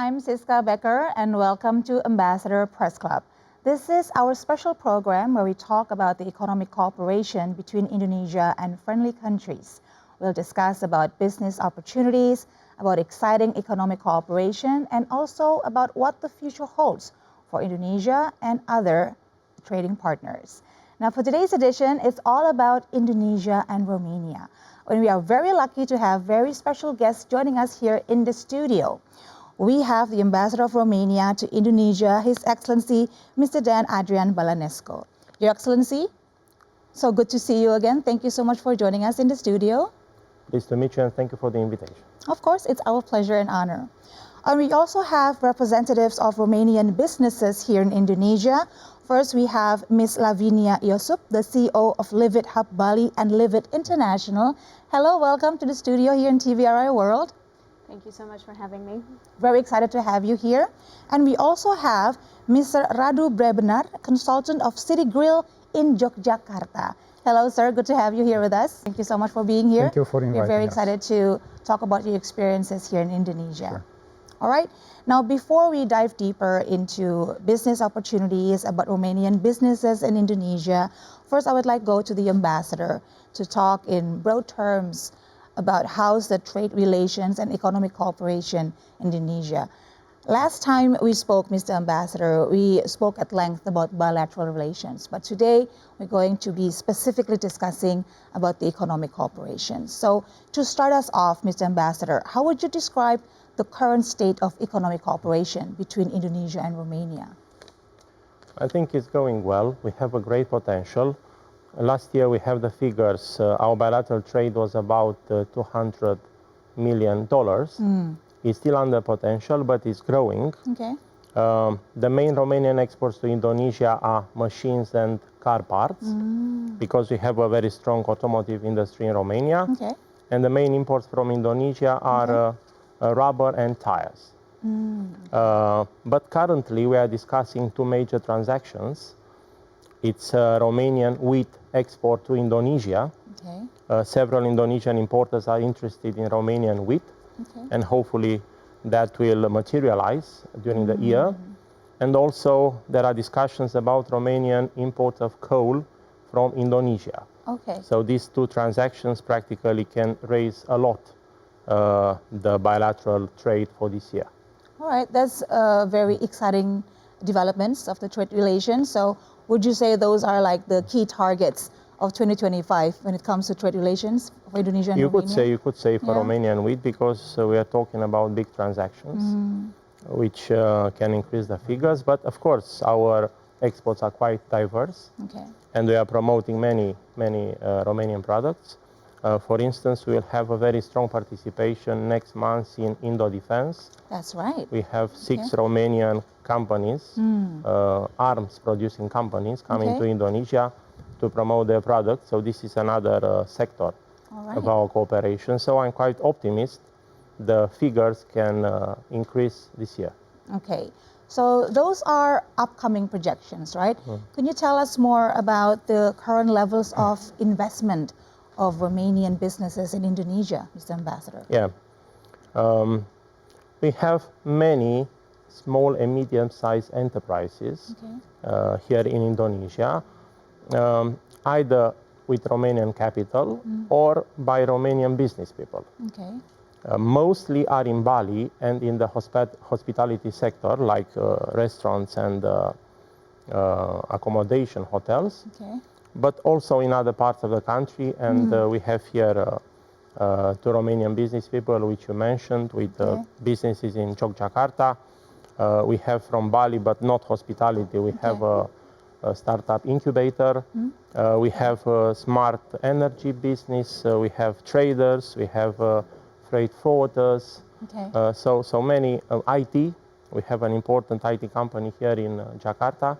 I'm Siska Becker and welcome to Ambassador Press Club. This is our special program where we talk about the economic cooperation between Indonesia and friendly countries. We'll discuss about business opportunities, about exciting economic cooperation, and also about what the future holds for Indonesia and other trading partners. Now for today's edition, it's all about Indonesia and Romania. And we are very lucky to have very special guests joining us here in the studio. We have the Ambassador of Romania to Indonesia, His Excellency, Mr. Dan Adrian Balanescu. Your Excellency, so good to see you again. Thank you so much for joining us in the studio. Pleased to meet you and thank you for the invitation. Of course, it's our pleasure and honor. And we also have representatives of Romanian businesses here in Indonesia. First, we have Ms. Lavinia Iosub, the CEO of Live It Hub Bali and Live It International. Hello, welcome to the studio here in TVRI World. Thank you so much for having me. Very excited to have you here. And we also have Mr. Radu Brebenar, consultant of City Grill in Yogyakarta. Hello, sir. Good to have you here with us. Thank you so much for being here. Thank you for inviting us. We're very excited to talk about your experiences here in Indonesia. Sure. All right. Now, before we dive deeper into business opportunities about Romanian businesses in Indonesia, first I would like to go to the ambassador to talk in broad terms about how's the trade relations and economic cooperation in Indonesia. Last time we spoke, Mr. Ambassador, we spoke at length about bilateral relations, but today we're going to be specifically discussing about the economic cooperation. So to start us off, Mr. Ambassador, how would you describe the current state of economic cooperation between Indonesia and Romania? I think it's going well. We have a great potential. Last year we have the figures. Our bilateral trade was about $200 million. It's still under potential, but it's growing. Okay. The main Romanian exports to Indonesia are machines and car parts because we have a very strong automotive industry in Romania. Okay. And the main imports from Indonesia are rubber and tires. But currently we are discussing two major transactions. It's Romanian wheat export to Indonesia. Okay. Several Indonesian importers are interested in Romanian wheat, and hopefully that will materialize during the year. And also there are discussions about Romanian import of coal from Indonesia. Okay. So these two transactions practically can raise a lot the bilateral trade for this year. All right, that's very exciting developments of the trade relations. So would you say those are like the key targets of 2025 when it comes to trade relations for Indonesia and Romania? You could say for Romanian wheat, because we are talking about big transactions, which can increase the figures. But of course, our exports are quite diverse, and we are promoting many Romanian products. For instance, we will have a very strong participation next month in Indo Defense. That's right. We have 6 Romanian companies, arms producing companies coming to Indonesia to promote their products. So this is another sector of our cooperation. So I'm quite optimistic the figures can increase this year. Okay. So those are upcoming projections, right? Can you tell us more about the current levels of investment of Romanian businesses in Indonesia, Mr. Ambassador? Yeah. We have many small and medium-sized enterprises here in Indonesia, either with Romanian capital or by Romanian business people. Okay. Mostly are in Bali and in the hospitality sector, like restaurants and accommodation hotels. Okay. But also in other parts of the country, and we have here two Romanian business people, which you mentioned, with businesses in Yogyakarta. We have from Bali, but not hospitality. We have a startup incubator. We have a smart energy business. We have traders. We have freight forwarders. So many IT. We have an important IT company here in Jakarta.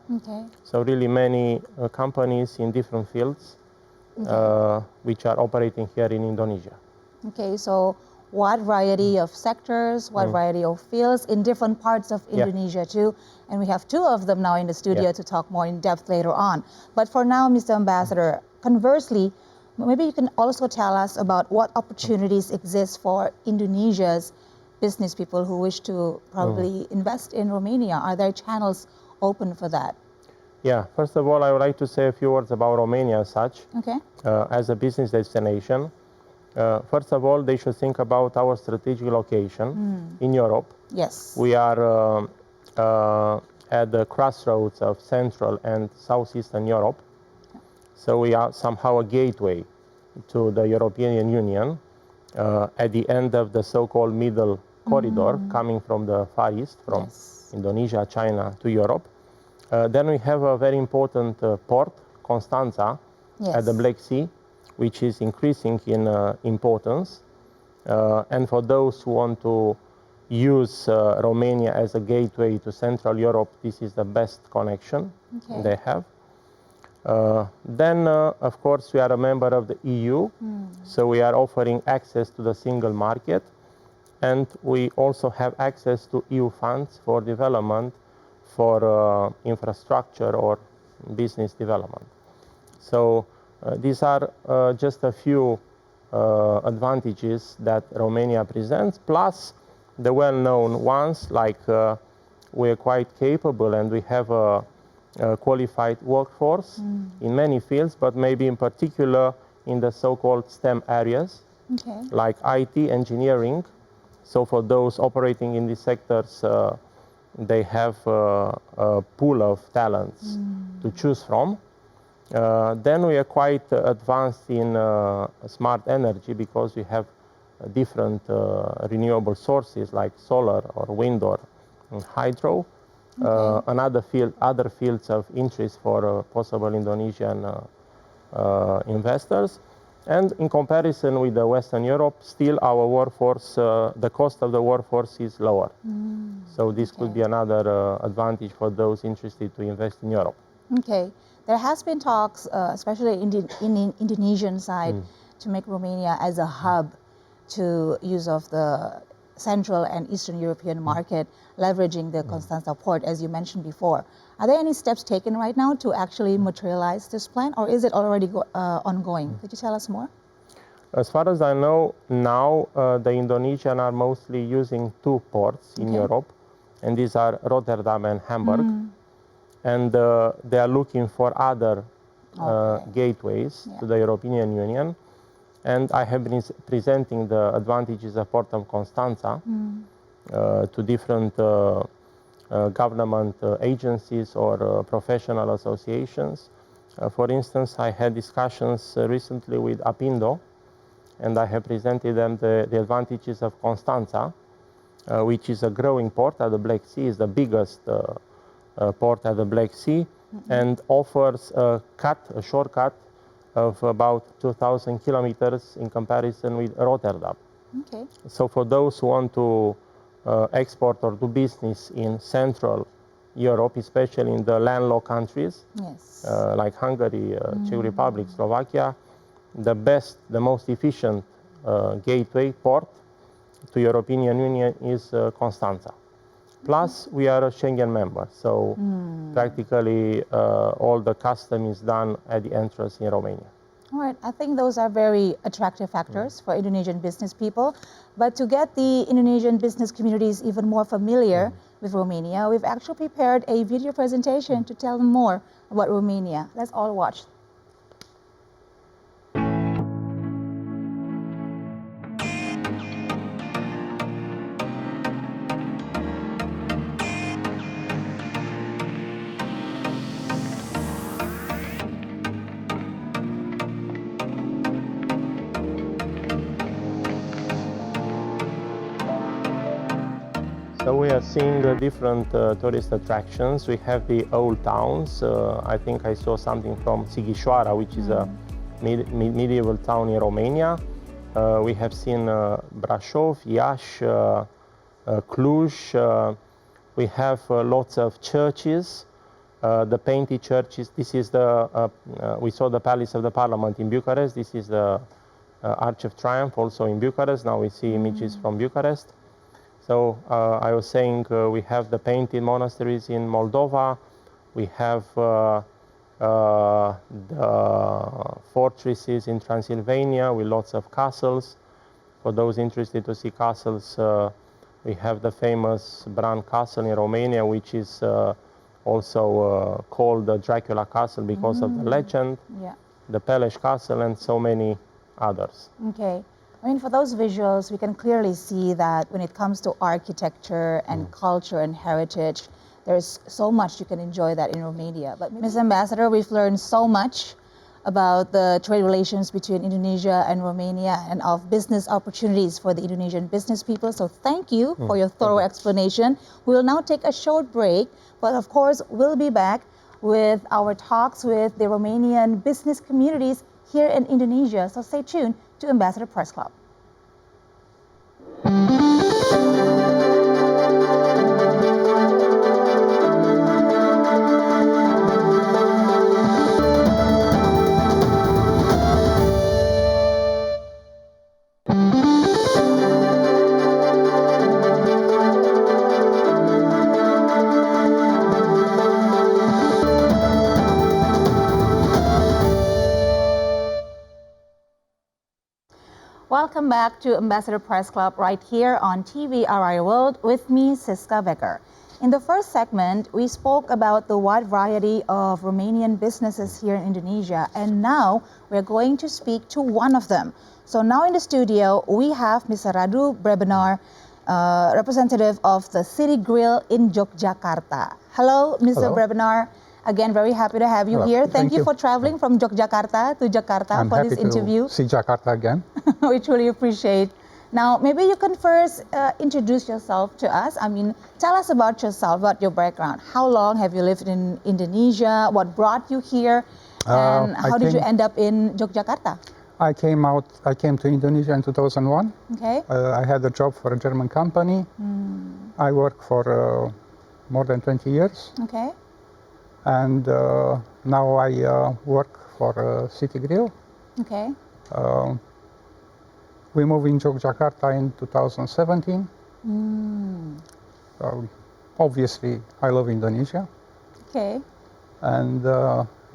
So really many companies in different fields which are operating here in Indonesia. Okay, so what variety of sectors, what variety of fields in different parts of Indonesia too. And we have 2 of them now in the studio to talk more in depth later on. But for now, Mr. Ambassador, conversely, maybe you can also tell us about what opportunities exist for Indonesia's business people who wish to probably invest in Romania? Are there channels open for that? Yeah, first of all, I would like to say a few words about Romania as such, Okay. as a business destination. First of all, they should think about our strategic location in Europe. Yes. We are at the crossroads of Central and Southeastern Europe. So we are somehow a gateway to the European Union at the end of the so-called middle corridor coming from the Far East, from Yes. Indonesia, China to Europe. Then we have a very important port, Constanța, at the Black Sea, which is increasing in importance. And for those who want to use Romania as a gateway to Central Europe, this is the best connection they have. Then, of course, we are a member of the EU, so we are offering access to the single market, and we also have access to EU funds for development, for infrastructure or business development. So these are just a few advantages that Romania presents, plus the well-known ones, like we are quite capable and we have a qualified workforce in many fields, but maybe in particular in the so-called STEM areas, like IT, engineering. So for those operating in these sectors, they have a pool of talents to choose from. Then we are quite advanced in smart energy because we have different renewable sources like solar or wind or hydro. Other fields of interest for possible Indonesian investors. And in comparison with the Western Europe, still our workforce, the cost of the workforce is lower. So this could be another advantage for those interested to invest in Europe. Okay. There has been talks, especially in the Indonesian side, to make Romania as a hub to use of the Central and Eastern European market, leveraging the Constanța port, as you mentioned before. Are there any steps taken right now to actually materialize this plan, or is it already ongoing? Could you tell us more? As far as I know, now the Indonesians are mostly using two ports in Europe, and these are Rotterdam and Hamburg. And they are looking for other gateways to the European Union. And I have been presenting the advantages of Port of Constanța to different government agencies or professional associations. For instance, I had discussions recently with Apindo, and I have presented them the advantages of Constanța, which is a growing port at the Black Sea, is the biggest port at the Black Sea, and offers a shortcut of about 2,000 kilometers in comparison with Rotterdam. Okay. So for those who want to export or do business in Central Europe, especially in the landlocked countries, like Hungary, Czech Republic, Slovakia, the most efficient gateway port to European Union is Constanța. Plus, we are a Schengen member, so practically all the custom is done at the entrance in Romania. All right, I think those are very attractive factors for Indonesian business people. But to get the Indonesian business communities even more familiar with Romania, we've actually prepared a video presentation to tell them more about Romania. Let's all watch. So we are seeing different tourist attractions. We have the old towns. I think I saw something from Sighișoara, which is a medieval town in Romania. We have seen Brașov, Iași, Cluj. We have lots of churches, the painted churches. This is we saw the Palace of the Parliament in Bucharest. This is the Arch of Triumph also in Bucharest. Now we see images from Bucharest. So I was saying we have the painted monasteries in Moldova. We have the fortresses in Transylvania with lots of castles. For those interested to see castles, We have the famous Bran Castle in Romania, which is also called the Dracula Castle because of the legend, Yeah. the Peleș Castle, and so many others. Okay. I mean, for those visuals, we can clearly see that when it comes to architecture and culture and heritage, there's so much you can enjoy that in Romania. But Ms. Ambassador, we've learned so much about the trade relations between Indonesia and Romania and of business opportunities for the Indonesian business people. So thank you for your thorough explanation. We will now take a short break, but of course, we'll be back with our talks with the Romanian business communities here in Indonesia. So stay tuned to Ambassador Press Club. Welcome back to Ambassador Press Club right here on TVRI World with me, Siska Becker. In the first segment, we spoke about the wide variety of Romanian businesses here in Indonesia, and now we're going to speak to one of them. So now in the studio, we have Mr. Radu Brebenar, representative of the City Grill in Yogyakarta. Hello, Mr. Hello. Brebenar. Again, very happy to have you Hello. here. Thank Thank you you for traveling from Yogyakarta to Jakarta I'm for happy this interview. to see Jakarta again. We truly appreciate. Now, maybe you can first introduce yourself to us. I mean, tell us about yourself, about your background. How long have you lived in Indonesia? What brought you here? And how did you end up in Yogyakarta? I came to Indonesia in 2001. Okay. I had a job for a German company. I worked for more than 20 years. Okay. And now I work for City Grill. Okay. We moved in Yogyakarta in 2017. Obviously, I love Indonesia. Okay. And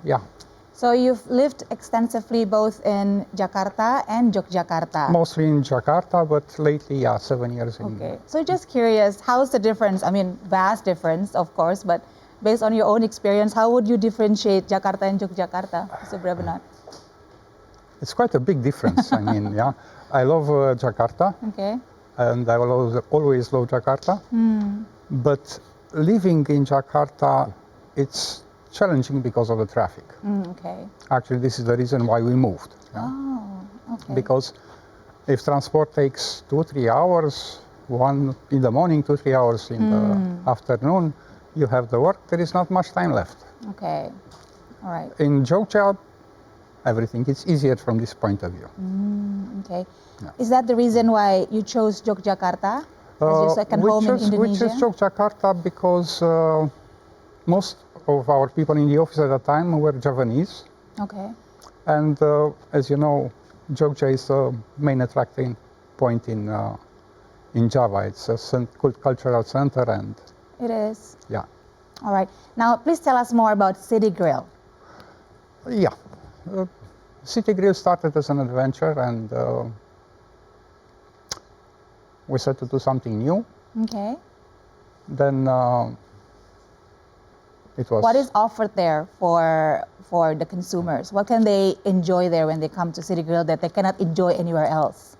yeah. So you've lived extensively both in Jakarta and Yogyakarta. Mostly in Jakarta, but lately, yeah, 7 years in. Okay. So just curious, how's the difference? I mean, vast difference, of course, but based on your own experience, how would you differentiate Jakarta and Yogyakarta, Mr. Brebenar? It's quite a big difference. I mean, yeah, I love Jakarta, Okay. and I will always love Jakarta. But living in Jakarta, it's challenging because of the traffic. Okay. Actually, this is the reason why we moved. Yeah? Oh, okay. Because if transport takes 2-3 hours, one in the morning, 2-3 hours in the afternoon, you have the work, there is not much time left. Okay. All right. In Jogja, everything is easier from this point of view. Okay. Yeah. Is that the reason why you chose Yogyakarta as your second home in Indonesia? We chose Yogyakarta because most of our people in the office at the time were Javanese. Okay. And as you know, Jogja is the main attracting point in Java. It's a cultural center, and It is. yeah. All right. Now, please tell us more about City Grill. Yeah. City Grill started as an adventure, and we set to do something new. Okay. Then it was. What is offered there for the consumers? What can they enjoy there when they come to City Grill that they cannot enjoy anywhere else?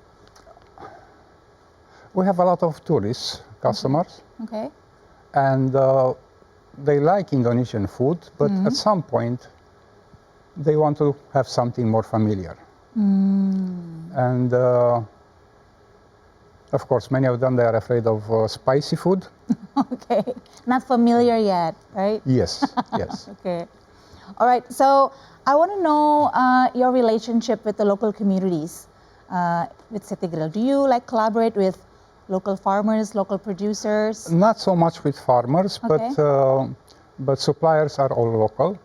We have a lot of tourists, customers, Okay. and they like Indonesian food, but at some point they want to have something more familiar. And of course, many of them, they are afraid of spicy food. Okay. Not familiar yet, right? Yes, yes. Okay. All right. So I want to know your relationship with the local communities with City Grill. Do you collaborate with local farmers, local producers? Not so much with farmers, Okay. but suppliers are all local.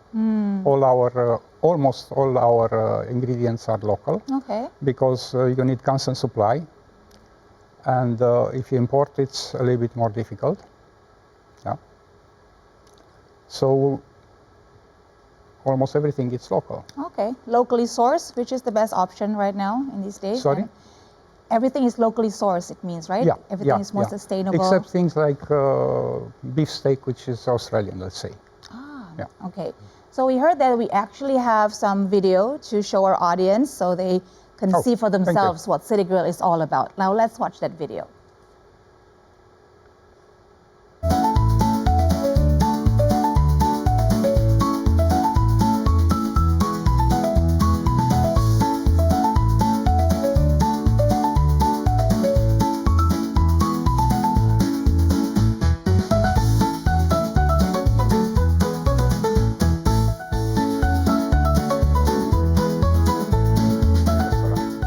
Almost all our ingredients are local. Okay. Because you need constant supply, and if you import, it's a little bit more difficult. Yeah. So almost everything is local. Okay. Locally sourced, which is the best option right now in these days. Sorry? And everything is locally sourced, it means, right? Yeah, Everything yeah, is more yeah. sustainable. Except things like beef steak, which is Australian, let's say. Yeah. Okay. So we heard that we actually have some video to show our audience so they can Oh, see for thank you. themselves what City Grill is all about. Now let's watch that video.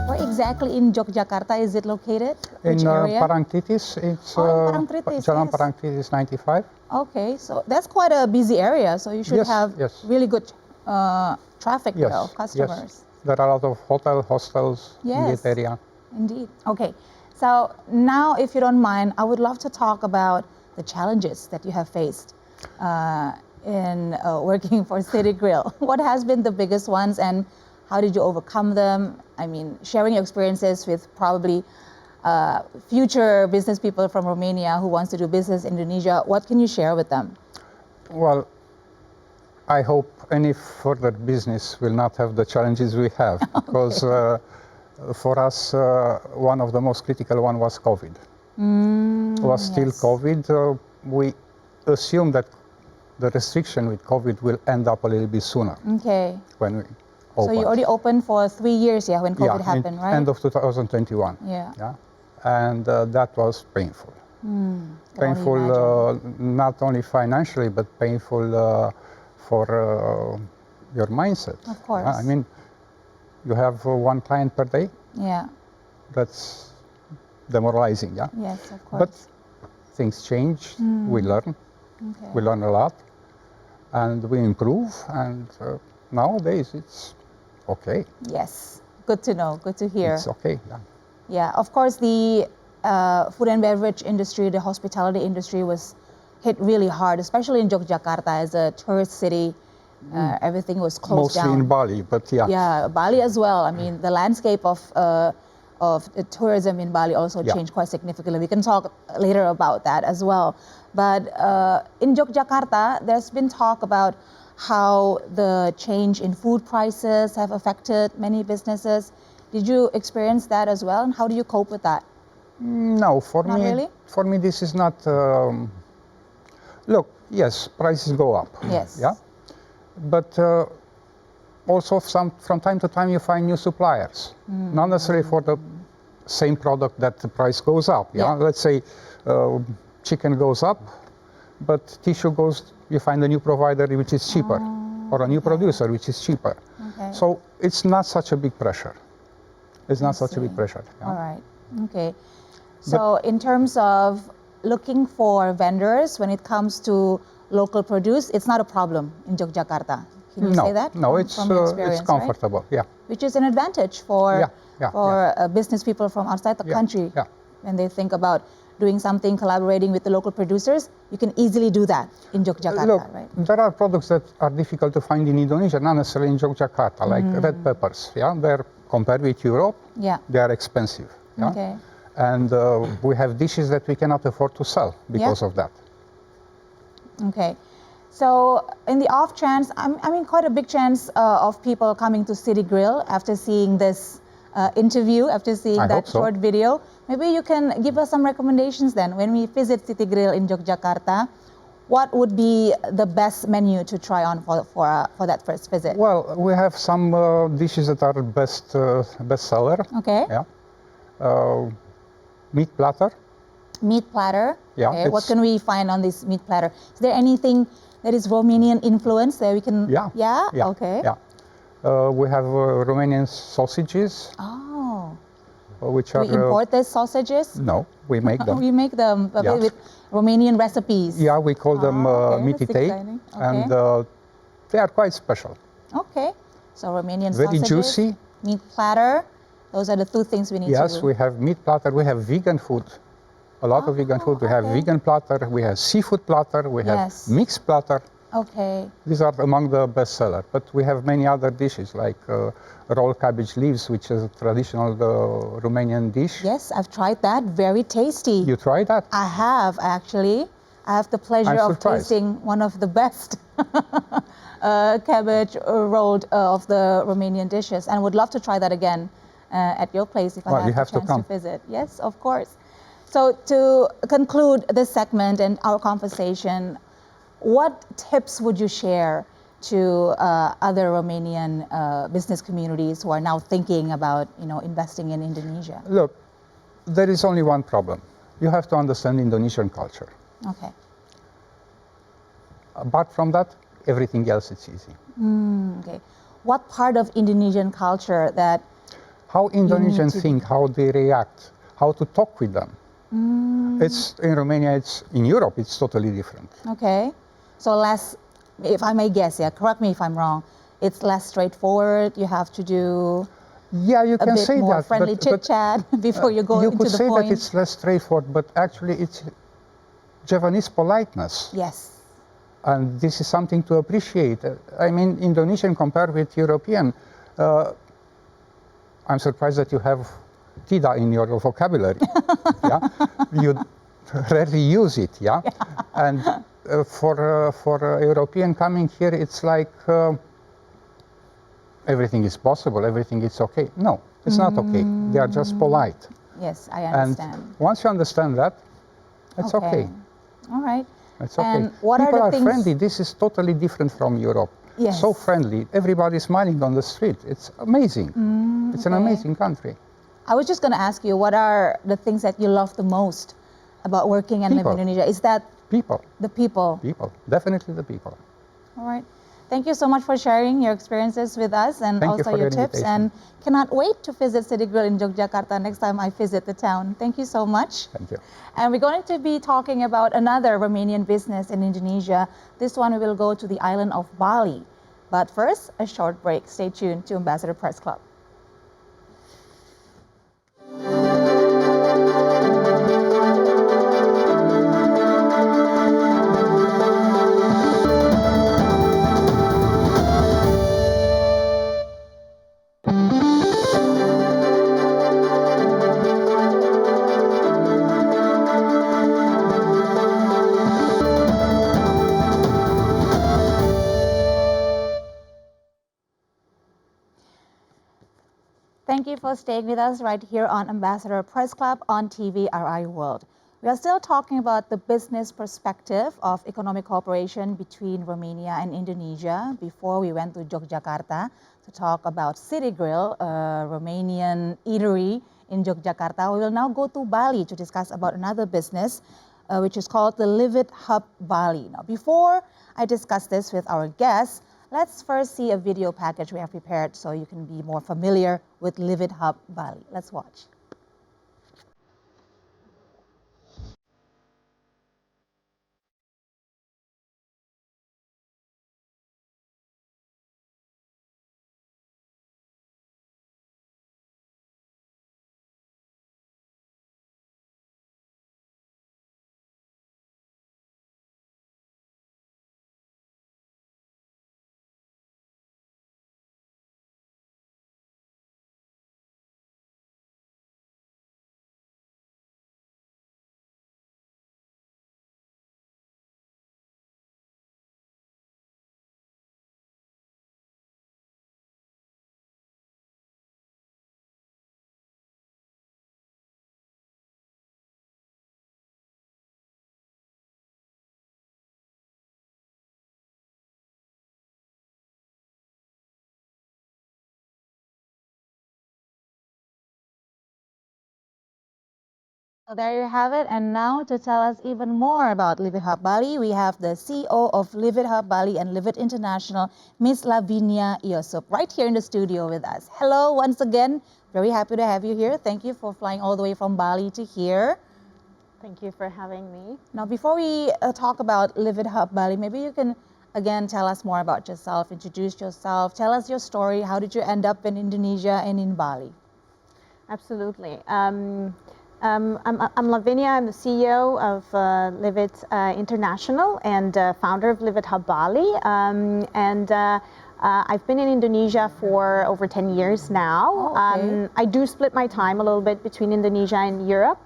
Where exactly in Yogyakarta is it located? Which In area? Parangtritis, it's Oh, in Parangtritis, Jalan yes. Parangtritis 95. Okay, so that's quite a busy area, so you should Yes, have yes. really good traffic there Yes, of customers. yes. There are a lot of hostels in Yes. that area. Indeed. Okay, so now if you don't mind, I would love to talk about the challenges that you have faced in working for City Grill. What has been the biggest ones and how did you overcome them? I mean, sharing your experiences with probably future business people from Romania who wants to do business in Indonesia. What can you share with them? Well, I hope any further business will not have the challenges we have, because for us, one of the most critical one was COVID. Was still Yes. COVID. We assume that the restriction with COVID will end up a little bit sooner Okay. when we So open. you already opened for 3 years, yeah, when COVID happened, right? End of 2021. Yeah. Yeah, and that was painful. Can only Painful, imagine. not only financially, but painful for your mindset. Of course. I mean, you have one client per day. Yeah. That's demoralizing. Yeah. Yes, of course. But things change. We learn. Okay. We learn a lot, and we improve. And nowadays, it's okay. Yes. Good to know. Good to hear. It's okay. Yeah. Yeah. Of course, the food and beverage industry, the hospitality industry was hit really hard, especially in Yogyakarta as a tourist city. Everything was closed Mostly down. in Bali, but yeah. Yeah, Bali as well. I mean, the landscape of the tourism in Bali also Yeah. changed quite significantly. We can talk later about that as well. But in Yogyakarta, there's been talk about how the change in food prices have affected many businesses. Did you experience that as well? And how do you cope with that? No, for Not me, really? for me, this is not. Look, yes, prices go up. Yes. Yeah, but also from time to time you find new suppliers. Not necessarily for the same product that the price goes up. Yeah, Yeah. let's say chicken goes up, but tissue goes. You find a new provider which is cheaper, or a new producer which is cheaper. Okay. So it's not such a big pressure. It's not such a big see. pressure. Yeah. All right. Okay. So in terms of looking for vendors when it comes to local produce, it's not a problem in Yogyakarta. Can you No, say that? no, from, it's from your experience, it's comfortable. Yeah. Which is an advantage for Yeah, business people from outside the Yeah, country. yeah. When they think about doing something, collaborating with the local producers, you can easily do that in Yogyakarta, Look, right? there are products that are difficult to find in Indonesia, not necessarily in Yogyakarta, like red peppers. Yeah, they're compared with Europe, Yeah. they are expensive. Yeah? Okay. And we have dishes that we cannot afford to sell because of that. Okay. So in the off chance, I mean quite a big chance of people coming to City Grill after seeing this interview, after seeing I that hope so. short video. Maybe you can give us some recommendations then. When we visit City Grill in Yogyakarta, what would be the best menu to try on for that first visit? Well, we have some dishes that are best seller. Okay. Yeah. Meat platter. Meat platter. Yeah, Okay. What it's- can we find on this meat platter? Is there anything that is Romanian influence that we can? Yeah. Yeah. Yeah. Okay. Yeah. We have Romanian sausages, Oh. which Do are. we import these sausages? No, we make them. We make them Yeah. with Romanian recipes. Yeah, we call them okay, meaty that's take, exciting. Okay. and they are quite special. Okay. So Romanian Very sausages, juicy. meat platter. Those are the two things we need Yes, to. we have meat platter. We have vegan food. A lot of vegan food. We have okay. vegan platter. We have seafood platter. We have Yes. mixed platter. Okay. These are among the best sellers. But we have many other dishes like rolled cabbage leaves, which is a traditional Romanian dish. Yes, I've tried that. Very tasty. You tried that? I have actually. I have the pleasure I'm of surprised. tasting one of the best cabbage rolled of the Romanian dishes, and would love to try that again at your place if I Well, you have have the to chance to come. visit. Yes, of course. So to conclude this segment and our conversation, what tips would you share to other Romanian business communities who are now thinking about, investing in Indonesia? Look, there is only one problem. You have to understand Indonesian culture. Okay. Apart from that, everything else is easy. Okay. What part of Indonesian culture that How Indonesians to- think, how they react, how to talk with them. It's in Romania, it's in Europe, it's totally different. Okay. So less, if I may guess, correct me if I'm wrong, it's less straightforward. You have to do Yeah, you a can bit say more that. friendly chit chat before you go you into could the say point. that it's less straightforward, but actually it's Javanese politeness. Yes. And this is something to appreciate. I mean, Indonesian compared with European, I'm surprised that you have tida in your vocabulary. Yeah, you rarely use it. Yeah, and for a European coming here, it's like everything is possible, everything is okay. No, it's not okay. They are just polite. Yes, I And understand. once you understand that, it's okay. All right. It's okay. And what People are the things? friendly. This is totally different from Europe. Yes. So friendly. Everybody smiling on the street. It's amazing. It's an okay. amazing country. I was just going to ask you, what are the things that you love the most about working and living in People. Indonesia? Is that People. the people? People. Definitely the people. All right. Thank you so much for sharing your experiences with us and Thank you also for your the tips. invitation. And cannot wait to visit City Grill in Yogyakarta next time I visit the town. Thank you so much. Thank you. And we're going to be talking about another Romanian business in Indonesia. This one we will go to the island of Bali. But first, a short break. Stay tuned to Ambassador Press Club. Thank you for staying with us right here on Ambassador Press Club on TVRI World. We are still talking about the business perspective of economic cooperation between Romania and Indonesia before we went to Yogyakarta to talk about City Grill, a Romanian eatery in Yogyakarta. We will now go to Bali to discuss about another business which is called the Live It Hub Bali. Now, before I discuss this with our guests, let's first see a video package we have prepared so you can be more familiar with Live It Hub Bali. Let's watch. So there you have it. And now to tell us even more about Live It Hub Bali, we have the CEO of Live It Hub Bali and Live It International, Miss Lavinia Iosop, right here in the studio with us. Hello once again. Very happy to have you here. Thank you for flying all the way from Bali to here. Thank you for having me. Now, before we talk about Live It Hub Bali, maybe you can again tell us more about yourself, introduce yourself, tell us your story. How did you end up in Indonesia and in Bali? Absolutely. I'm Lavinia. I'm the CEO of Livit International and founder of Livit Hub Bali. I've been in Indonesia for over 10 years now. Okay. I do split my time a little bit between Indonesia and Europe,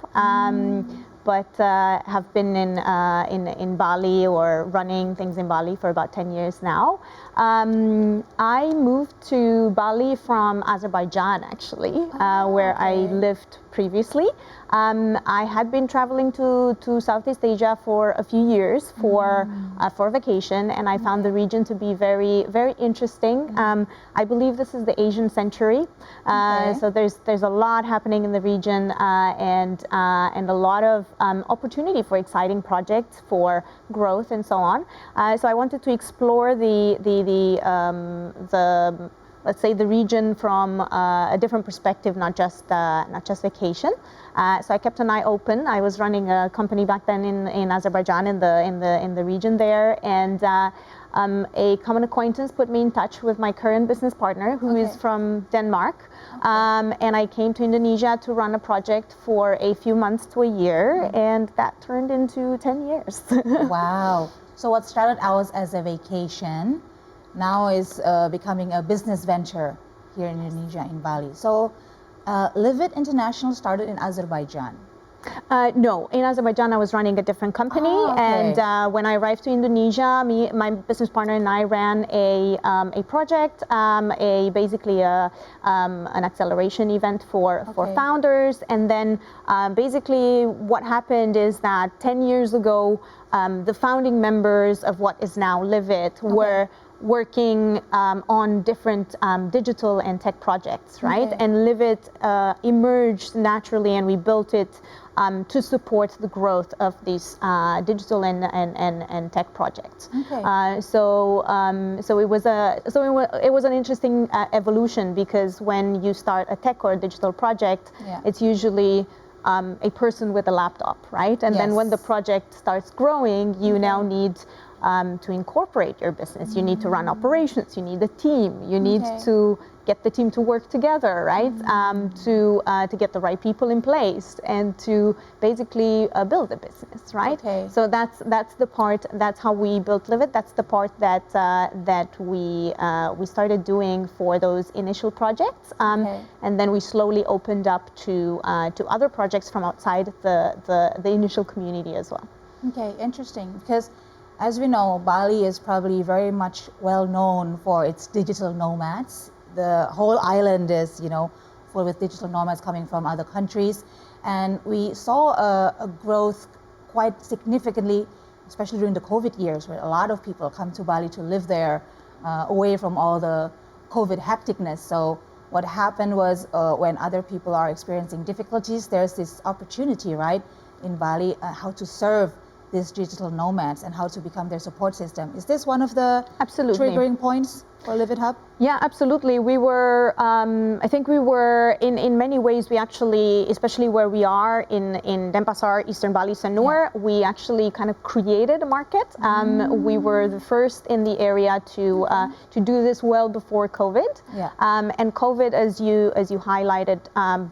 but have been in Bali or running things in Bali for about 10 years now. I moved to Bali from Azerbaijan, actually, where I lived previously. I had been traveling to Southeast Asia for a few years for vacation, and I found the region to be very, very interesting. I believe this is the Asian century, so there's a lot happening in the region, and a lot of opportunity for exciting projects for growth and so on. So I wanted to explore the let's say the region from a different perspective, not just vacation. So I kept an eye open. I was running a company back then in Azerbaijan in the region there, and a common acquaintance put me in touch with my current business partner, who is from Denmark. And I came to Indonesia to run a project for a few months to a year, and that turned into 10 years. Wow. So what started out as a vacation now is becoming a business venture here in Indonesia, in Bali. So Livit International started in Azerbaijan. No, in Azerbaijan I was running a different company, and when I arrived to Indonesia, my business partner and I ran a project, basically an acceleration event for founders, and then basically what happened is that 10 years ago, the founding members of what is now Livit were working on different digital and tech projects, right? And Livit emerged naturally, and we built it to support the growth of these digital and tech projects. So it was an interesting evolution, because when you start a tech or a digital project, it's usually a person with a laptop, right? And then when the project starts growing, you now need to incorporate your business. You need to run operations, you need a team, you need to get the team to work together, right? To get the right people in place and to basically build a business, right? So that's the part, that's how we built Livit. That's the part that we started doing for those initial projects, and then we slowly opened up to other projects from outside the initial community as well. Okay, interesting, because as we know, Bali is probably very much well known for its digital nomads. The whole island is, full with digital nomads coming from other countries. And we saw a growth quite significantly, especially during the COVID years, where a lot of people come to Bali to live there, away from all the COVID hecticness. So what happened was when other people are experiencing difficulties, there's this opportunity, right, in Bali, how to serve these digital nomads and how to become their support system. Is this one of the triggering points for Livit Hub? Yeah, absolutely. We were, I think we were, in many ways, we actually, especially where we are in Denpasar, Eastern Bali, Sanur, we actually kind of created a market. We were the first in the area to do this well before COVID. And COVID, as you highlighted,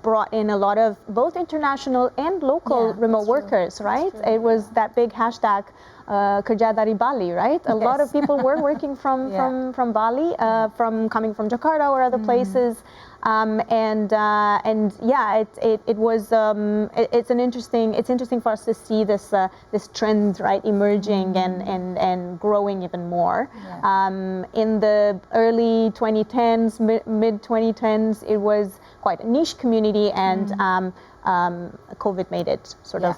brought in a lot of both international and local remote workers, right? It was that big hashtag, Kerja dari Bali, right? A lot of people were working from Bali, coming from Jakarta or other places, and yeah, it was it's interesting for us to see this trend, right, emerging and growing even more. In the early 2010s, mid 2010s, it was quite a niche community, and COVID made it sort of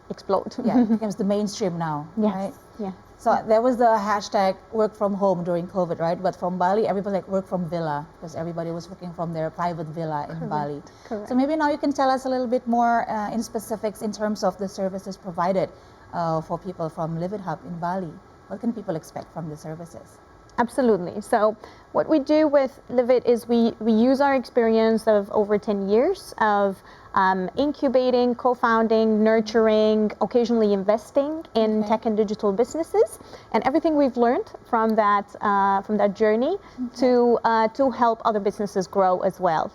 explode. It becomes the mainstream now, right? Yeah. So there was the hashtag work from home during COVID, right? But from Bali, everybody like work from villa, because everybody was working from their private villa in Bali. So maybe now you can tell us a little bit more in specifics in terms of the services provided for people from Livit Hub in Bali. What can people expect from the services? Absolutely. So what we do with Livit is we use our experience of over 10 years of incubating, co-founding, nurturing, occasionally investing in tech and digital businesses, and everything we've learned from that journey to help other businesses grow as well.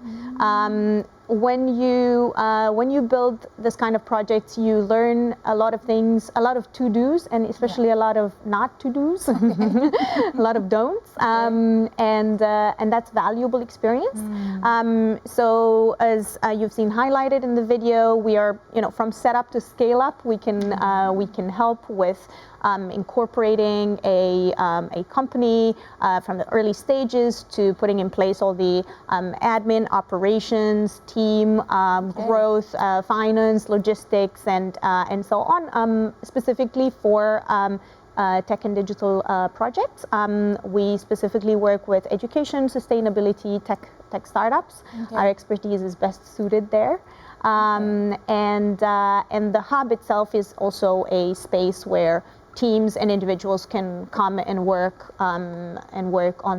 when you build this kind of project, you learn a lot of things, a lot of to-dos, and especially a lot of not to-dos, a lot of don'ts, and that's valuable experience. So as you've seen highlighted in the video, we are, from setup to scale up, we can help with incorporating a company from the early stages to putting in place all the admin, operations, team, growth, finance, logistics, and so on, specifically for tech and digital projects. We specifically work with education, sustainability, tech startups. Our expertise is best suited there. And the hub itself is also a space where teams and individuals can come and work on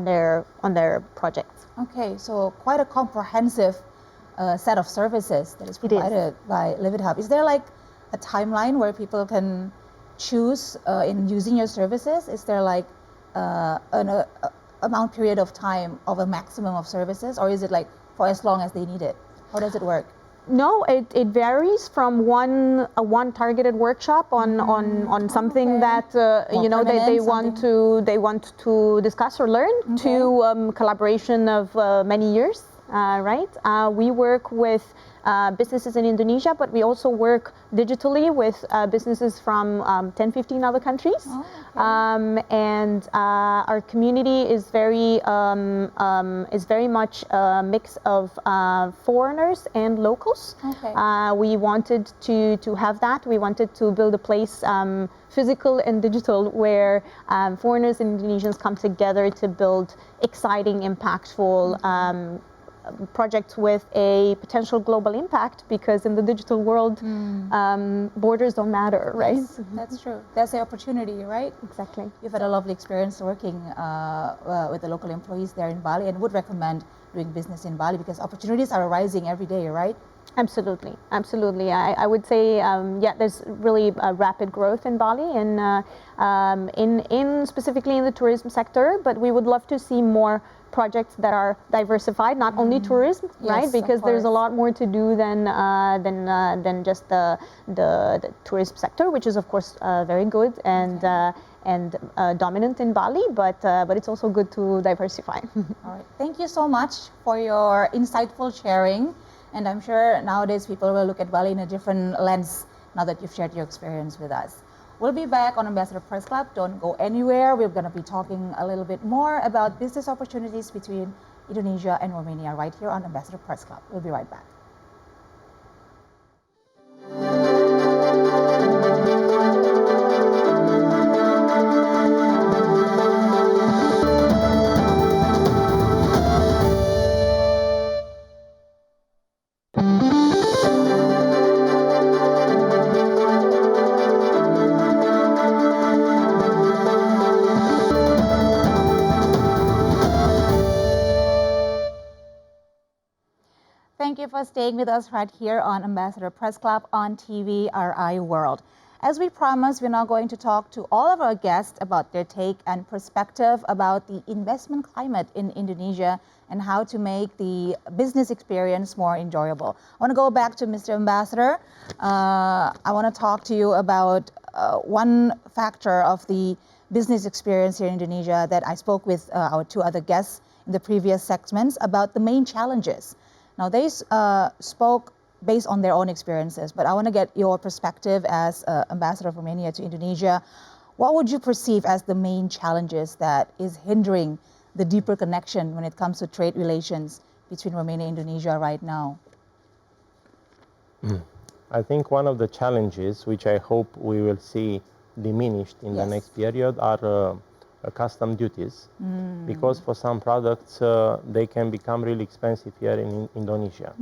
their projects. Okay, so quite a comprehensive set of services that is provided by Live It Hub. Is there like a timeline where people can choose in using your services? Is there like an amount period of time of a maximum of services, or is it like for as long as they need it? How does it work? No, it varies from one targeted workshop on something that they want to discuss or learn to collaboration of many years. Right? We work with businesses in Indonesia, but we also work digitally with businesses from 10, 15 other countries. And our community is very much a mix of foreigners and locals. We wanted to have that. We wanted to build a place, physical and digital, where foreigners and Indonesians come together to build exciting, impactful projects with a potential global impact, because in the digital world, borders don't matter, right? Yes, that's true. That's the opportunity, right? Exactly. You've had a lovely experience working with the local employees there in Bali, and would recommend doing business in Bali because opportunities are arising every day, right? Absolutely, absolutely. I would say, there's really rapid growth in Bali, and in specifically in the tourism sector. But we would love to see more projects that are diversified, not only tourism, right? Because there's a lot more to do than just the tourism sector, which is of course very good and dominant in Bali, but it's also good to diversify. All right. Thank you so much for your insightful sharing. And I'm sure nowadays people will look at Bali in a different lens now that you've shared your experience with us. We'll be back on Ambassador Press Club. Don't go anywhere. We're going to be talking a little bit more about business opportunities between Indonesia and Romania right here on Ambassador Press Club. We'll be right back. Thank you for staying with us right here on Ambassador Press Club on TVRI World. As we promised, we're now going to talk to all of our guests about their take and perspective about the investment climate in Indonesia and how to make the business experience more enjoyable. I want to go back to Mr. Ambassador. I want to talk to you about one factor of the business experience here in Indonesia that I spoke with our two other guests in the previous segments about the main challenges. Now, they spoke based on their own experiences, but I want to get your perspective as Ambassador of Romania to Indonesia. What would you perceive as the main challenges that is hindering the deeper connection when it comes to trade relations between Romania and Indonesia right now? I think one of the challenges, which I hope we will see diminished in the next period, are custom duties, because for some products they can become really expensive here in Indonesia.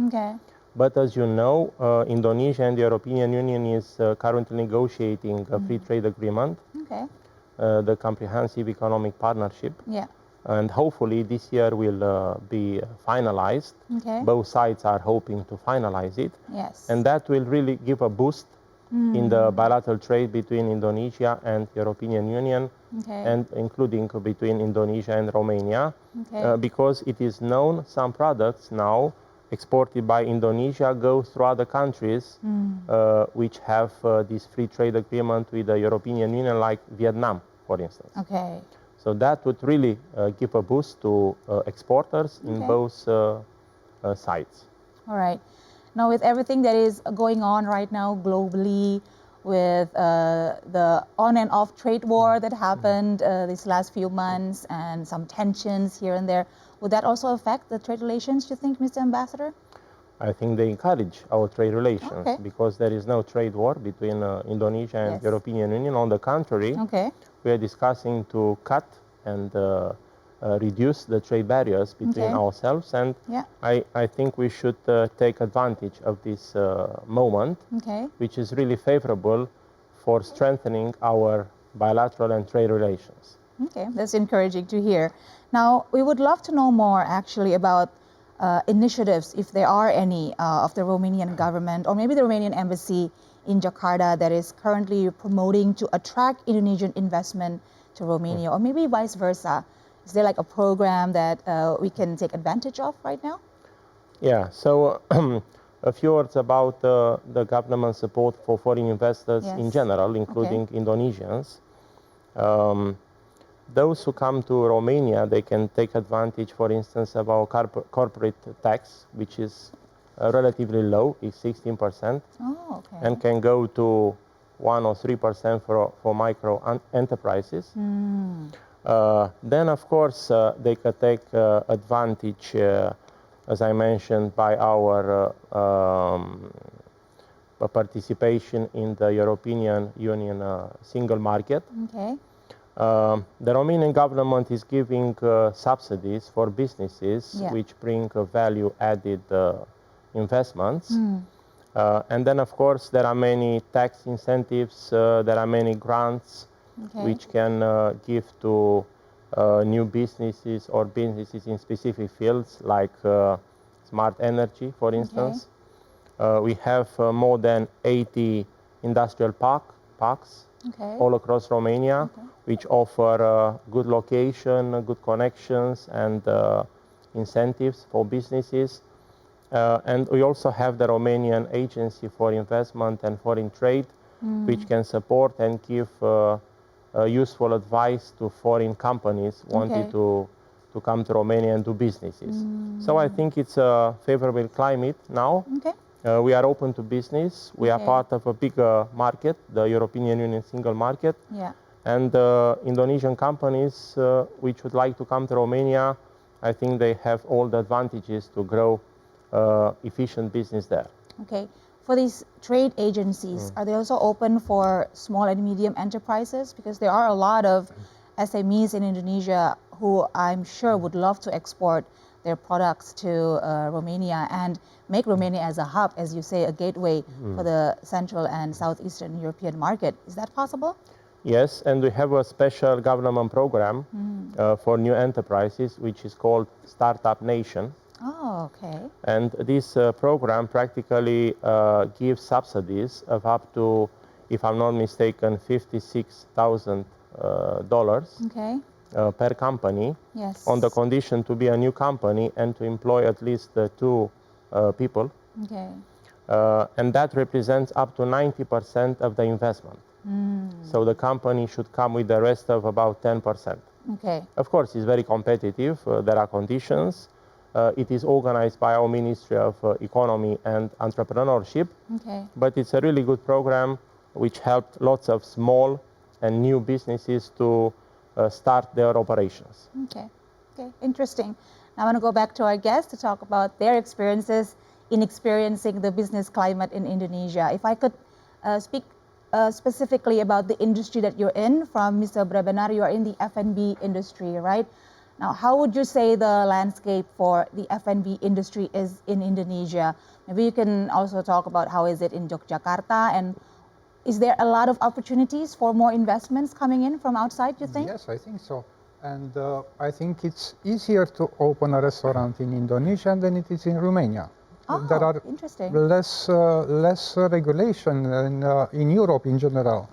But as you know, Indonesia and the European Union is currently negotiating a free trade agreement, the Comprehensive Economic Partnership, and hopefully this year will be finalized. Both sides are hoping to finalize it, and that will really give a boost in the bilateral trade between Indonesia and European Union, and including between Indonesia and Romania, because it is known some products now exported by Indonesia go through other countries which have this free trade agreement with the European Union, like Vietnam, for instance. Okay. So that would really give a boost to exporters in both sides. All right. Now, with everything that is going on right now globally, with the on and off trade war that happened these last few months and some tensions here and there, would that also affect the trade relations, do you think, Mr. Ambassador? I think they encourage our trade relations Okay. because there is no trade war between Indonesia and Yes. European Union. On the contrary, Okay. we are discussing to cut and reduce the trade barriers between ourselves, and Yeah. I think we should take advantage of this moment, Okay. which is really favorable for strengthening our bilateral and trade relations. Okay, that's encouraging to hear. Now, we would love to know more actually about initiatives, if there are any, of the Romanian government or maybe the Romanian embassy in Jakarta that is currently promoting to attract Indonesian investment to Romania, or maybe vice versa. Is there like a program that we can take advantage of right now? Yeah, so a few words about the government support for foreign investors in general, including Indonesians. Those who come to Romania, they can take advantage, for instance, of our corporate tax, which is relatively low, it's 16%, and can go to 1 or 3% for micro enterprises. Then, of course, they can take advantage, as I mentioned, by our participation in the European Union single market. Okay. The Romanian government is giving subsidies for businesses which bring value-added investments. And then, of course, there are many tax incentives, there are many grants which can give to new businesses or businesses in specific fields, like smart energy, for instance. We have more than 80 industrial parks all across Romania, which offer good location, good connections, and incentives for businesses. And we also have the Romanian Agency for Investment and Foreign Trade, which can support and give useful advice to foreign companies wanting to come to Romania and do businesses. So I think it's a favorable climate now. We are open to business. We are part of a bigger market, the European Union single market. And Indonesian companies which would like to come to Romania, I think they have all the advantages to grow efficient business there. Okay. For these trade agencies, are they also open for small and medium enterprises? Because there are a lot of SMEs in Indonesia who I'm sure would love to export their products to Romania and make Romania as a hub, as you say, a gateway for the Central and Southeastern European market. Is that possible? Yes, and we have a special government program for new enterprises, which is called Startup Nation. Oh, okay. And this program practically gives subsidies of up to, if I'm not mistaken, $56,000 per company, on the condition to be a new company and to employ at least 2 people. And that represents up to 90% of the investment. So the company should come with the rest of about 10%. Of course, it's very competitive. There are conditions. It is organized by our Ministry of Economy and Entrepreneurship. But it's a really good program which helped lots of small and new businesses to start their operations. Okay, interesting. Now I want to go back to our guests to talk about their experiences in experiencing the business climate in Indonesia. If I could speak specifically about the industry that you're in, from Mr. Brabenar, you are in the F&B industry, right? Now, how would you say the landscape for the F&B industry is in Indonesia? Maybe you can also talk about how is it in Yogyakarta, and is there a lot of opportunities for more investments coming in from outside, you think? Yes, I think so. And I think it's easier to open a restaurant in Indonesia than it is in Romania. There are interesting. less regulation in Europe in general.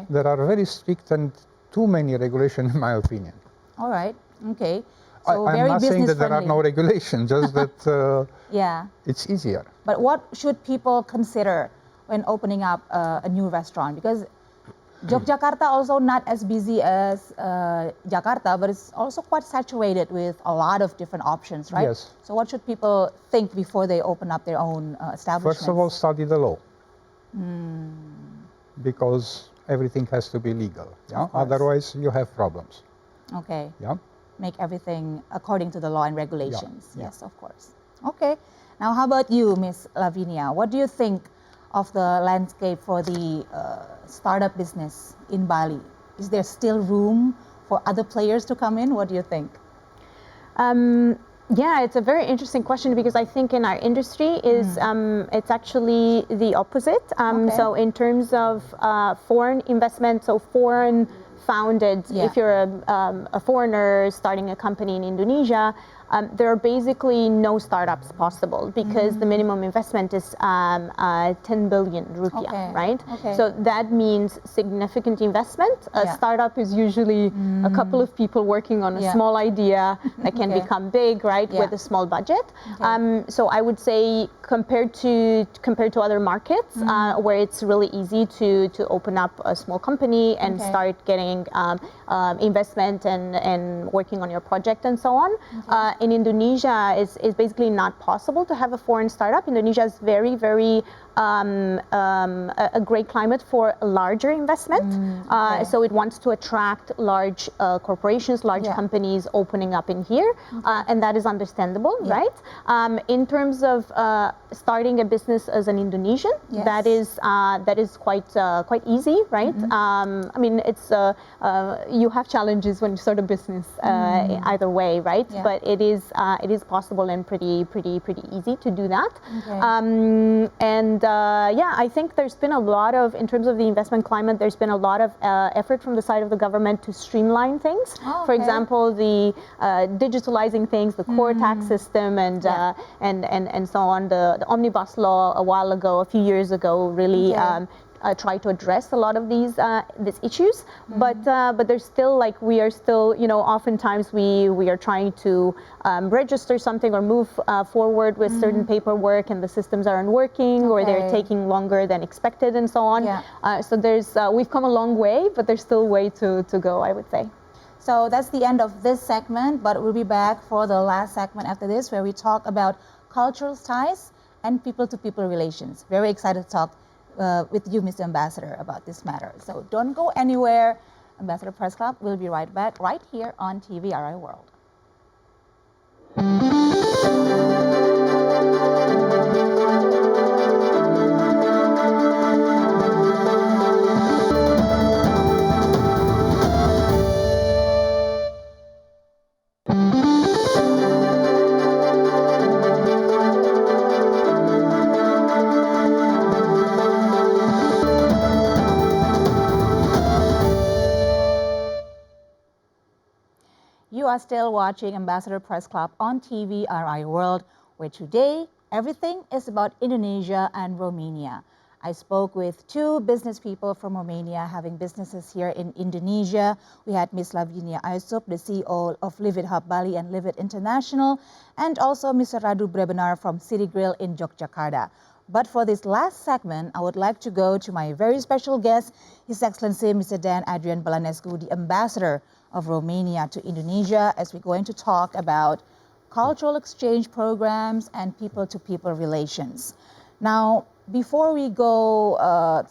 There are very strict and too many regulations, in my opinion. All right. Okay. So I'm very not saying business that there are friendly. no regulations, just that Yeah. it's easier. But what should people consider when opening up a new restaurant? Because Yogyakarta also not as busy as Jakarta, but it's also quite saturated with a lot of different options, right? Yes. So what should people think before they open up their own establishments? First of all, study the law. Because everything has to be legal. Yeah? course. Otherwise, you have problems. Okay. Yeah? Make everything according to the law and regulations. Yeah. Yes, of course. Okay. Now, how about you, Miss Lavinia? What do you think of the landscape for the startup business in Bali? Is there still room for other players to come in? What do you think? Yeah, it's a very interesting question because I think in our industry is it's actually the opposite. Okay. So in terms of foreign investment, so foreign founded, if you're a foreigner starting a company in Indonesia, there are basically no startups possible because the minimum investment is 10 billion rupiah, right? Okay. So that means significant investment. A startup is usually a couple of people working on a small idea that can become big, right, with a small budget. So I would say compared to other markets where it's really easy to open up a small company and start getting investment and working on your project and so on. In Indonesia, is basically not possible to have a foreign startup. Indonesia is very, very a great climate for a larger investment. So it wants to attract large corporations, large companies opening up in here, and that is understandable, right? In terms of starting a business as an Indonesian, that is quite easy, right? I mean, it's you have challenges when you start a business either way, right? But it is possible and pretty easy to do that. I think there's been a lot of, in terms of the investment climate, there's been a lot of effort from the side of the government to streamline things. For example, the digitalizing things, the core tax system, and so on. The omnibus law a few years ago, really. Try to address a lot of these issues, but there's still, like, we are still, you know, oftentimes we are trying to register something or move forward with certain paperwork, and the systems aren't working, or they're taking longer than expected, and so on. So there's we've come a long way, but there's still a way to go, I would say. So that's the end of this segment, but we'll be back for the last segment after this, where we talk about cultural ties and people-to-people relations. Very excited to talk with you, Mr. Ambassador, about this matter. So don't go anywhere. Ambassador Press Club will be right back right here on TVRI World. You are still watching Ambassador Press Club on TVRI World, where today everything is about Indonesia and Romania. I spoke with two business people from Romania having businesses here in Indonesia. We had Ms. Lavinia Aisup, the CEO of Live It Hub Bali and Live It International, and also Mr. Radu Brebenar from City Grill in Yogyakarta. But for this last segment, I would like to go to my very special guest, His Excellency Mr. Dan Adrian Balanescu, the Ambassador of Romania to Indonesia, as we're going to talk about cultural exchange programs and people-to-people relations. Now, before we go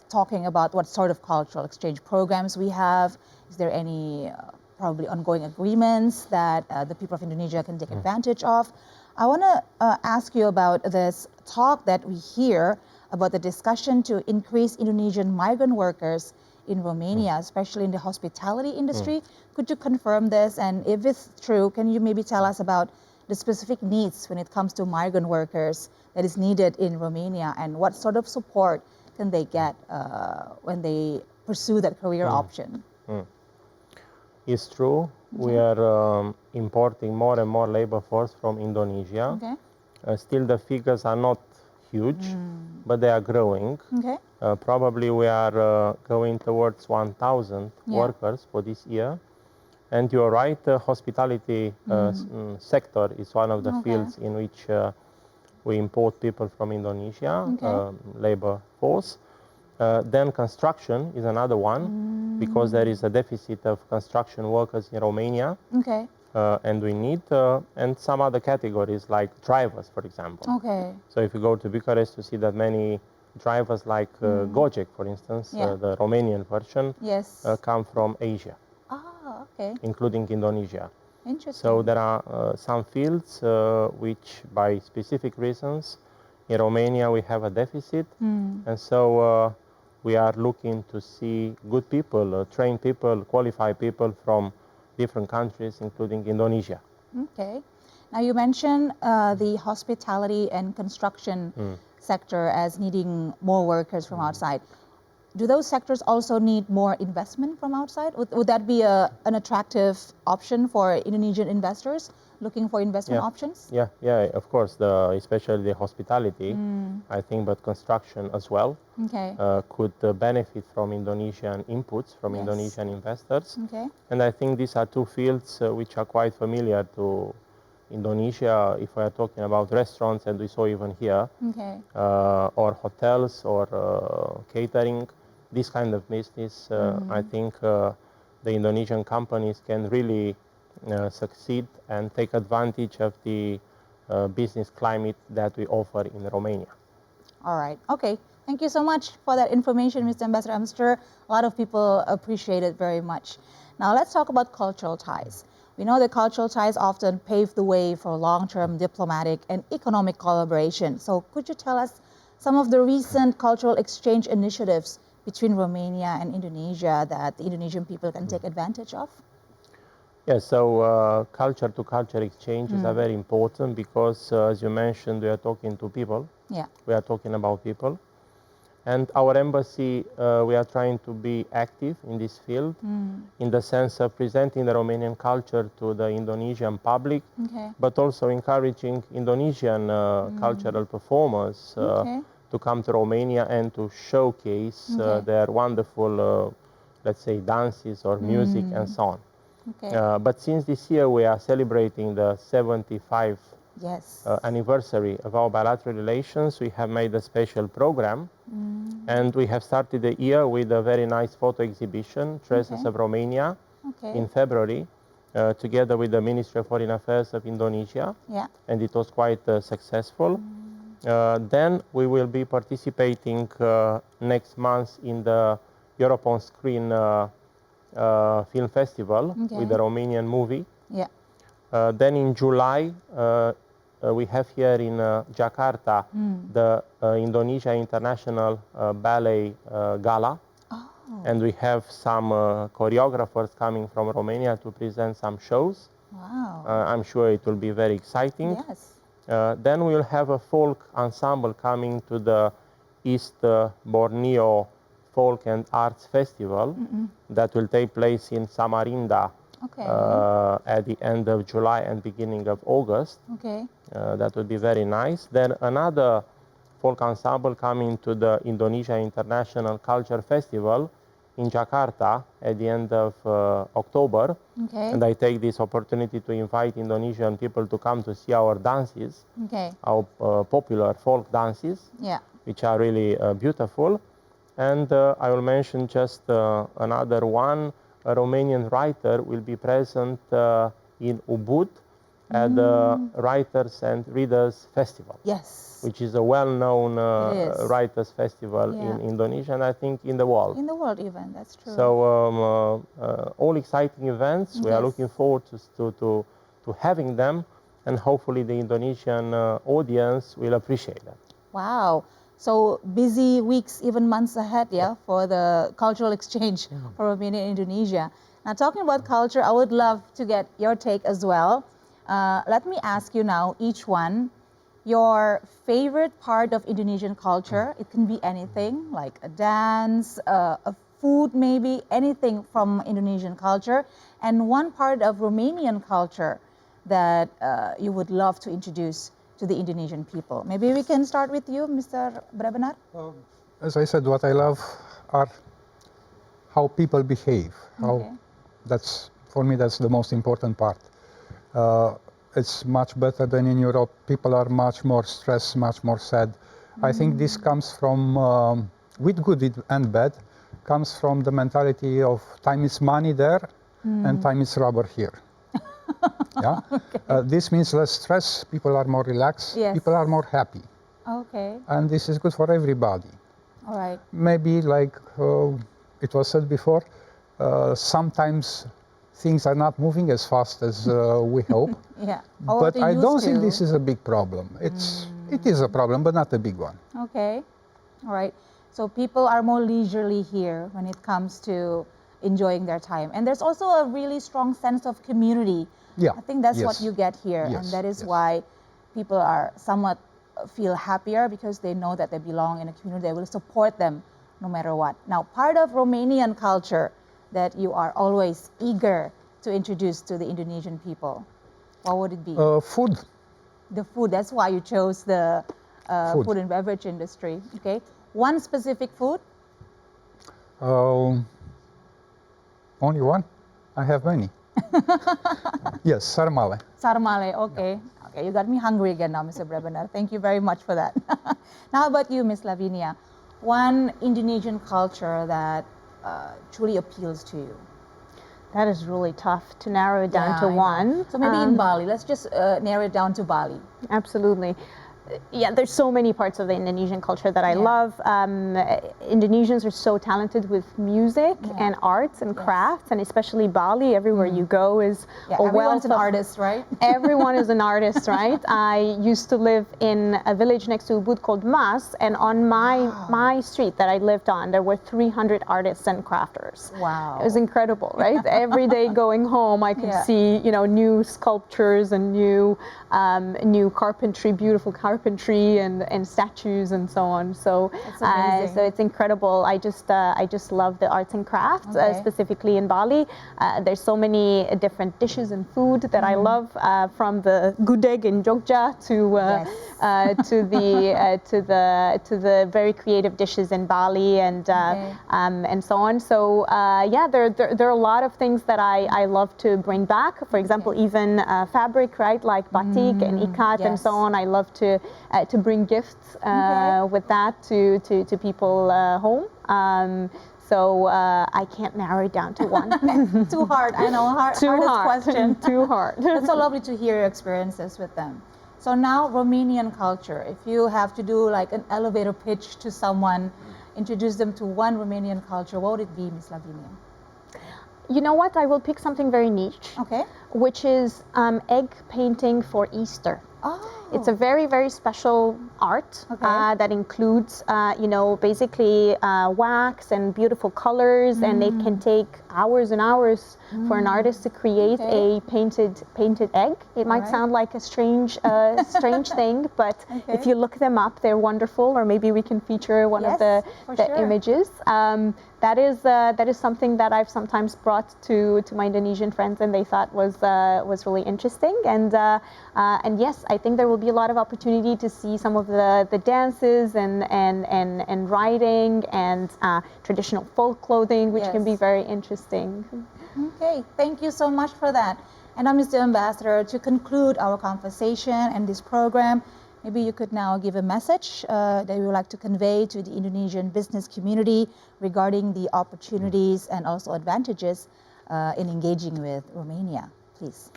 talking about what sort of cultural exchange programs we have, is there any probably ongoing agreements that the people of Indonesia can take advantage of? I want to ask you about this talk that we hear about the discussion to increase Indonesian migrant workers in Romania, especially in the hospitality industry. Could you confirm this? And if it's true, can you maybe tell us about the specific needs when it comes to migrant workers that is needed in Romania, and what sort of support can they get when they pursue that career option? It's true. We are importing more and more labor force from Indonesia. Still, the figures are not huge, but they are growing. Probably we are going towards 1,000 workers for this year. And you're right, the hospitality sector is one of the fields in which we import people from Indonesia, labor force. Then construction is another one, because there is a deficit of construction workers in Romania, and we need, and some other categories like drivers, for example. So if you go to Bucharest, you see that many drivers like Gojek, for instance, the Romanian version, come from Asia, including Indonesia. Interesting. So there are some fields which, by specific reasons, in Romania we have a deficit, and so we are looking to see good people, trained people, qualified people from different countries, including Indonesia. Okay. Now you mentioned the hospitality and construction sector as needing more workers from outside. Do those sectors also need more investment from outside? Would that be an attractive option for Indonesian investors looking for investment options? Yeah, of course, especially the hospitality, I think, but construction as well, could benefit from Indonesian inputs, from Indonesian investors. And I think these are two fields which are quite familiar to Indonesia, if we are talking about restaurants, and we saw even here, or hotels or catering, this kind of business, I think the Indonesian companies can really succeed and take advantage of the business climate that we offer in Romania. All right. Okay. Thank you so much for that information, Mr. Ambassador. I'm sure a lot of people appreciate it very much. Now let's talk about cultural ties. We know that cultural ties often pave the way for long-term diplomatic and economic collaboration. So could you tell us some of the recent cultural exchange initiatives between Romania and Indonesia that the Indonesian people can take advantage of? Yes, so culture-to-culture exchanges are very important because, as you mentioned, we are talking to people. We are talking about people. And our embassy, we are trying to be active in this field in the sense of presenting the Romanian culture to the Indonesian public, but also encouraging Indonesian cultural performers to come to Romania and to showcase their wonderful, let's say, dances or music and so on. But since this year we are celebrating the 75th anniversary of our bilateral relations, we have made a special program, and we have started the year with a very nice photo exhibition, Traces of Romania, in February, together with the Ministry of Foreign Affairs of Indonesia, and it was quite successful. Then we will be participating next month in the Europe on Screen Film Festival with the Romanian movie. Then in July, we have here in Jakarta the Indonesia International Ballet Gala. And we have some choreographers coming from Romania to present some shows. I'm sure it will be very exciting. Then we will have a folk ensemble coming to the East Borneo Folk and Arts Festival that will take place in Samarinda at the end of July and beginning of August. That would be very nice. Then another folk ensemble coming to the Indonesia International Culture Festival in Jakarta at the end of October. And I take this opportunity to invite Indonesian people to come to see our dances, our popular folk dances, which are really beautiful. And I will mention just another one. A Romanian writer will be present in Ubud at the Writers and Readers Festival, which is a well-known writers festival in Indonesia, and I think in the world. In the world even, that's true. So all exciting events. We are looking forward to having them, and hopefully the Indonesian audience will appreciate them. Wow. So busy weeks, even months ahead, for the cultural exchange for Romania and Indonesia. Now, talking about culture, I would love to get your take as well. Let me ask you now, each one, your favorite part of Indonesian culture. It can be anything, like a dance, a food maybe, anything from Indonesian culture, and one part of Romanian culture that you would love to introduce to the Indonesian people. Maybe we can start with you, Mr. Brabenar. As I said, what I love are how people behave. That's For me, that's the most important part. It's much better than in Europe. People are much more stressed, much more sad. I think this comes from, with good and bad, comes from the mentality of time is money there and time is rubber here. Yeah? This means less stress, people are more relaxed, Yes. people are more happy. Okay. And this is good for everybody. All right. Maybe like it was said before, sometimes things are not moving as fast as we hope. Yeah. But I don't think this is a big problem. It is a problem, but not a big one. Okay. All right. So people are more leisurely here when it comes to enjoying their time. And there's also a really strong sense of community. Yeah. I think that's what Yes. you get here. Yes. And that is Yes. why people are somewhat feel happier because they know that they belong in a community. They will support them no matter what. Now, part of Romanian culture that you are always eager to introduce to the Indonesian people, what would it be? Food. The food. That's why you chose the Food. food and beverage industry. Okay. One specific food? Only one? I have many. Yes, sarmale. Sarmale. Okay. Okay. You got me hungry again now, Mr. Brebener. Thank you very much for that. Now, how about you, Miss Lavinia? One Indonesian culture that truly appeals to you? That is really tough to narrow it down Yeah, to I know. one. So maybe in Bali. Let's just narrow it down to Bali. Absolutely. Yeah, there's so many parts of the Indonesian culture that I Yeah. love. Indonesians are so talented with music Yeah. and arts and Yes. crafts, and especially Bali. Everywhere you go is Yeah, a everyone's wealth an of artist, right? Everyone is an artist, right? I used to live in a village next to Ubud called Mas, and on my street that I lived on, there were 300 artists and crafters. Wow. It was incredible, right? Every day going home, I could Yeah. see, new sculptures and new carpentry, beautiful carpentry and statues and so on. So, That's amazing. so it's incredible. I just love the arts and crafts, Okay. specifically in Bali. There's so many different dishes and food that I love, from the gudeg in Jogja to to the very creative dishes in Bali and so on. So yeah, there are a lot of things that I love to bring back. For example, even fabric, right, like batik and ikat and so yes. on. I love to bring gifts with that to people home. So I can't narrow it down to one. Too hard. I know. Hardest question. Too hard. It's so lovely to hear your experiences with them. So now, Romanian culture. If you have to do like an elevator pitch to someone, introduce them to one Romanian culture, what would it be, Miss Lavinia? You know what? I will pick something very niche, Okay. which is egg painting for Easter. Oh. It's a very, very special art Okay. that includes, basically wax and beautiful colors, and it can take hours and hours for an artist to create Okay. a painted egg. It might right. sound like a strange thing, but Okay. if you look them up, they're wonderful. Or maybe we can feature one of Yes, the for sure. images. That is something that I've sometimes brought to my Indonesian friends, and they thought was really interesting. And yes, I think there will be a lot of opportunity to see some of the dances and writing and traditional folk clothing, which can be Yes. very interesting. Okay, thank you so much for that. And now, Mr. Ambassador, to conclude our conversation and this program, maybe you could now give a message that you would like to convey to the Indonesian business community regarding the opportunities and also advantages in engaging with Romania, please.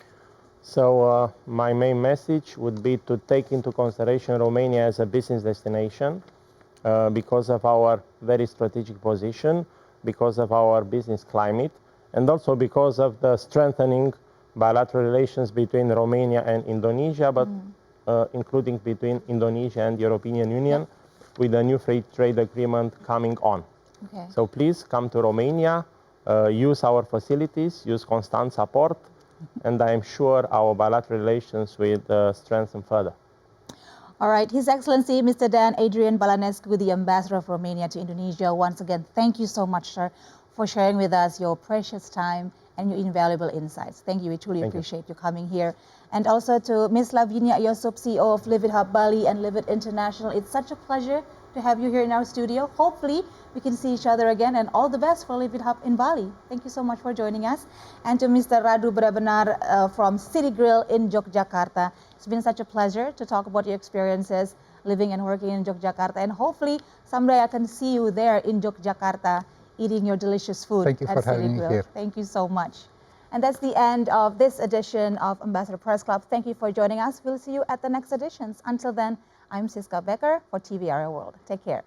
So my main message would be to take into consideration Romania as a business destination because of our very strategic position, because of our business climate, and also because of the strengthening bilateral relations between Romania and Indonesia, but including between Indonesia and the European Union, with a new free trade agreement coming on. Okay. So please come to Romania, use our facilities, use constant support, and I am sure our bilateral relations will strengthen further. All right, His Excellency Mr. Dan Adrian Balanescu, the Ambassador of Romania to Indonesia. Once again, thank you so much, sir, for sharing with us your precious time and your invaluable insights. Thank you. We truly appreciate you coming here. And also to Ms. Lavinia Yosop, CEO of Live It Hub Bali and Live It International. It's such a pleasure to have you here in our studio. Hopefully, we can see each other again, and all the best for Live It Up in Bali. Thank you so much for joining us. And to Mr. Radu Brabenar from City Grill in Yogyakarta. It's been such a pleasure to talk about your experiences living and working in Yogyakarta, and hopefully someday I can see you there in Yogyakarta eating your delicious food. Thank you for having me here. Thank you so much. And that's the end of this edition of Ambassador Press Club. Thank you for joining us. We'll see you at the next editions. Until then, I'm Siska Becker for TVR World. Take care.